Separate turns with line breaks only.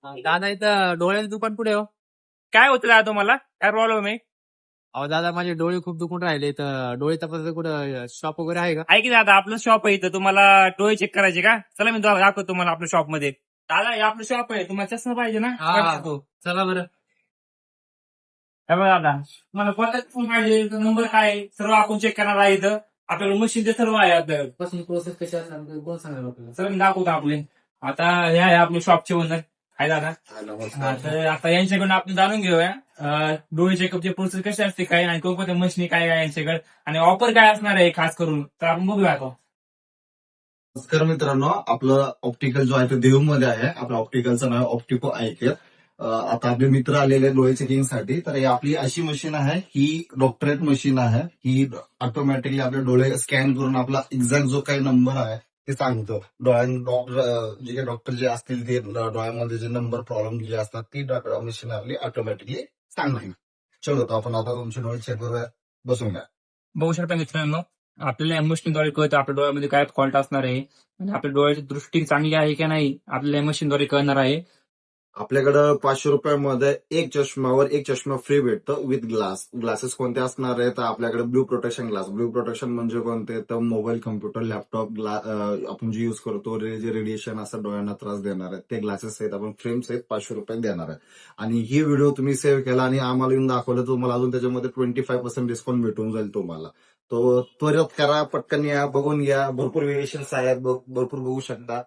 दादा इथं डोळ्याचं दुकान पुढे हो.
काय होतं दादा तुम्हाला? काय प्रॉब्लेम आहे?
अहो दादा माझे डोळे खूप दुखून राहिले तर डोळे तपासायचं कुठं शॉप वगैरे आहे का?
ऐक ना दादा, आपलं शॉप आहे इथं. तुम्हाला डोळे चेक करायचे का? चला मी दाखवतो तुम्हाला आपल्या शॉप मध्ये. दादा हे आपलं शॉप आहे, तुम्हाला चष्मा पाहिजे ना?
चला बरं.
हे बघा दादा, तुम्हाला कोणता फोन पाहिजे, नंबर काय आहे, सर्व आपण चेक करणार आहे इथं. आपल्याकडे मशीन ते सर्व आहे आता.
पासून प्रोसेस कशी असणार कोण सांगायला आपल्याला?
चला मी दाखवतो आपले. आता हे आहे आपले शॉपचे ओनर. आहे दादा. तर आता यांच्याकडून आपण जाणून घेऊया डोळे चेकअपची प्रोसेस कशी असते काय, आणि कोणत्या मशीनी काय आहे यांच्याकडे, आणि ऑफर काय असणार आहे खास करून, तर आपण बघूया आता.
नमस्कार मित्रांनो, आपलं ऑप्टिकल जो आहे तो देऊमध्ये आहे. आपल्या ऑप्टिकलचं नाव ऑप्टिको आय केअर. आता आपले मित्र आलेले डोळे चेकिंगसाठी. तर ही आपली अशी मशीन आहे, ही डॉक्टरेट मशीन आहे. ही ऑटोमॅटिकली आपले डोळे स्कॅन करून आपला एक्झॅक्ट जो काही नंबर आहे ते सांगतो. जे काही डॉक्टर जे असतील ते डोळ्यामध्ये जे नंबर प्रॉब्लेम जे असतात ती मशीन आपली ऑटोमॅटिकली सांगते. चलो तर आपण आता तुमचे डोळे चेक करूया. बसून घ्या.
बघू शकता मित्रांनो, आपल्याला या मशीनद्वारे कळतं आपल्या डोळ्यामध्ये काय फॉल्ट असणार आहे, आणि आपल्या डोळ्याची दृष्टी चांगली आहे की नाही आपल्याला या मशीनद्वारे कळणार आहे.
आपल्याकडं 500 रुपयामध्ये एक चष्मावर एक चष्मा फ्री भेटतं विथ ग्लास. ग्लासेस कोणते असणार आहे तर आपल्याकडे blue protection glass. Blue protection म्हणजे कोणते तर मोबाईल, कम्प्युटर, लॅपटॉप आपण जे युज करतो जे रेडिएशन असं डोळ्यांना त्रास देणार आहे ते ग्लासेस आहेत. आपण फ्रेम्स आहेत 500 रुपये देणार आहे. आणि ही व्हिडिओ तुम्ही सेव्ह केला आणि आम्हाला येऊन दाखवलं तर तुम्हाला अजून त्याच्यामध्ये 25% डिस्काउंट भेटून जाईल तुम्हाला. तो त्वरित करा, पटकन या, बघून घ्या. भरपूर व्हेरिएशन्स आहेत, भरपूर बघू शकता.